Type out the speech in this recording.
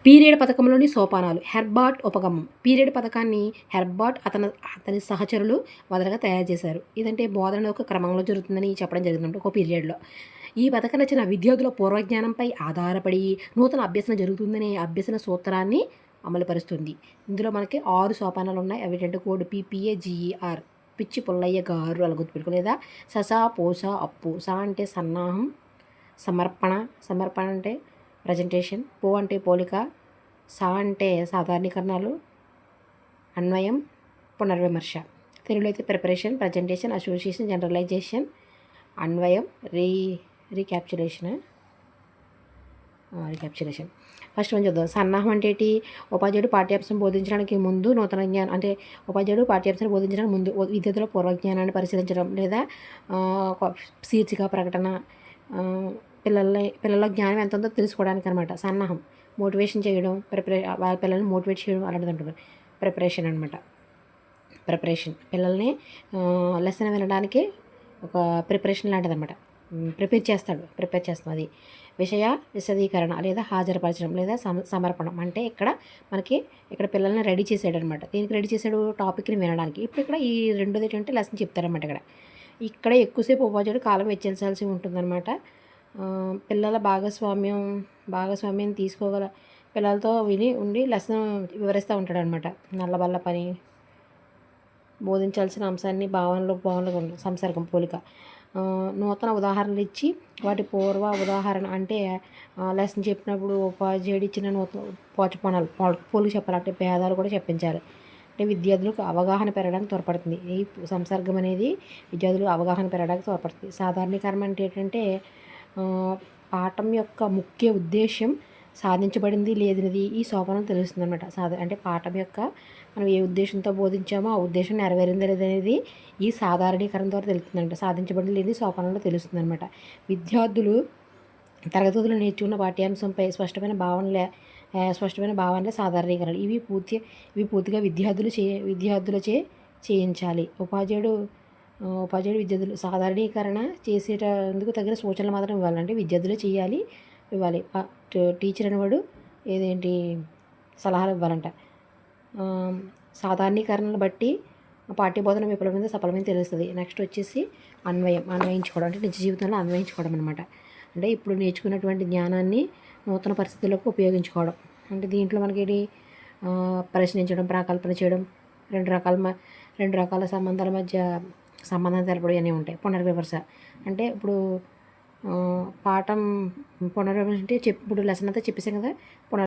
Period పథకంలోని సోపానాలు. Herbert ఉపగమం. Period పథకాన్ని Herbert అతని సహచరులు మొదటగా తయారు చేశారు. ఇదంటే బోధన ఒక క్రమంలో జరుగుతుందని చెప్పడం జరిగిందంటే ఒక పీరియడ్లో. ఈ పథక రచన విద్యార్థుల పూర్వజ్ఞానంపై ఆధారపడి నూతన అభ్యసన జరుగుతుందనే అభ్యసన సూత్రాన్ని అమలుపరుస్తుంది. ఇందులో మనకి 6 సోపానాలు ఉన్నాయి. అవి ఏంటంటే కోడ్ PPAGER. పిచ్చి పుల్లయ్య గారు అలా గుర్తుపెట్టుకో. లేదా ససా పోస అప్పు. స అంటే సన్నాహం, సమర్పణ. సమర్పణ అంటే ప్రజెంటేషన్. పో అంటే పోలిక. సా అంటే సాధారణీకరణాలు, అన్వయం, పునర్విమర్శ. తెలుగులో అయితే ప్రిపరేషన్, ప్రజెంటేషన్, అసోసియేషన్, జనరలైజేషన్, అన్వయం, రీక్యాప్చులేషన్. ఫస్ట్ మనం చూద్దాం. సన్నాహం అంటే ఏంటి? ఉపాధ్యాయుడు పాఠ్యాంశం బోధించడానికి ముందు నూతన జ్ఞానం అంటే ఉపాధ్యాయుడు పాఠ్యాంశాన్ని బోధించడానికి ముందు విద్యార్థుల పూర్వజ్ఞానాన్ని పరిశీలించడం లేదా శీర్షిక ప్రకటన, పిల్లల జ్ఞానం ఎంత ఉందో తెలుసుకోవడానికి అనమాట సన్నాహం. మోటివేషన్ చేయడం, వాళ్ళ పిల్లల్ని మోటివేట్ చేయడం అలాంటిది అంటారు. ప్రిపరేషన్ అనమాట. పిల్లల్ని లెసన్ వినడానికి ఒక ప్రిపరేషన్ లాంటిది అనమాట. ప్రిపేర్ చేస్తాం. అది విషయ విశదీకరణ లేదా హాజరుపరచడం లేదా సమర్పణం అంటే ఇక్కడ పిల్లల్ని రెడీ చేసాడు అనమాట. దేనికి రెడీ చేశాడు? టాపిక్ని వినడానికి. ఇప్పుడు ఇక్కడ ఈ రెండోది ఏంటంటే లెసన్ చెప్తారనమాట. ఇక్కడ ఎక్కువసేపు ఉపాధ్యాయుడు కాలం వెచ్చించాల్సి ఉంటుందన్నమాట. పిల్లల భాగస్వామ్యం తీసుకోగల పిల్లలతో ఉండి లెసన్ వివరిస్తూ ఉంటాడు అనమాట. నల్లబల్ల పని, బోధించాల్సిన అంశాన్ని భావనలు సంసర్గం, పోలిక, నూతన ఉదాహరణలు ఇచ్చి వాటి పూర్వ ఉదాహరణ అంటే లెసన్ చెప్పినప్పుడు ఉపాధ్యాయుడు ఇచ్చిన నూతన పోచపనాలు పోలిక చెప్పాలంటే భేదాలు కూడా చెప్పించాలి. అంటే విద్యార్థులకు అవగాహన పెరగడానికి తోడ్పడుతుంది. ఈ సంసర్గం అనేది విద్యార్థులకు అవగాహన పెరగడానికి తోడ్పడుతుంది. సాధారణీకరణ అంటే ఏంటంటే పాఠం యొక్క ముఖ్య ఉద్దేశం సాధించబడింది లేదనేది ఈ సోపానం తెలుస్తుంది అనమాట. అంటే పాఠం యొక్క మనం ఏ ఉద్దేశంతో బోధించామో ఆ ఉద్దేశం నెరవేరింది లేదనేది ఈ సాధారణీకరణ ద్వారా తెలుస్తుందంట. సాధించబడింది లేని సోపానంలో తెలుస్తుంది అనమాట. విద్యార్థులు తరగతులు నేర్చుకున్న పాఠ్యాంశంపై స్పష్టమైన భావనలే సాధారణీకరణ. ఇవి పూర్తిగా విద్యార్థులచే చేయించాలి. ఉపాధ్యాయుడు విద్యార్థులు సాధారణీకరణ చేసేటందుకు తగిన సూచనలు మాత్రం ఇవ్వాలంటే విద్యార్థులే ఇవ్వాలి. టీచర్ అనేవాడు సలహాలు ఇవ్వాలంట. సాధారణీకరణలు బట్టి పాఠ్యబోధన విఫలమైంది సఫలమైంది తెలుస్తుంది. నెక్స్ట్ వచ్చేసి అన్వయించుకోవడం అంటే నిజ జీవితంలో అన్వయించుకోవడం అనమాట. అంటే ఇప్పుడు నేర్చుకున్నటువంటి జ్ఞానాన్ని నూతన పరిస్థితులకు ఉపయోగించుకోవడం. అంటే దీంట్లో మనకి ప్రశ్నించడం, ప్రాకల్పన చేయడం, రెండు రకాల సంబంధాల మధ్య సంబంధం తెలపడం అనేవి ఉంటాయి. పునర్విమర్శ అంటే ఇప్పుడు పాఠం పునర్విమర్శ అంటే ఇప్పుడు లెసన్ అంతా చెప్పేసాం కదా.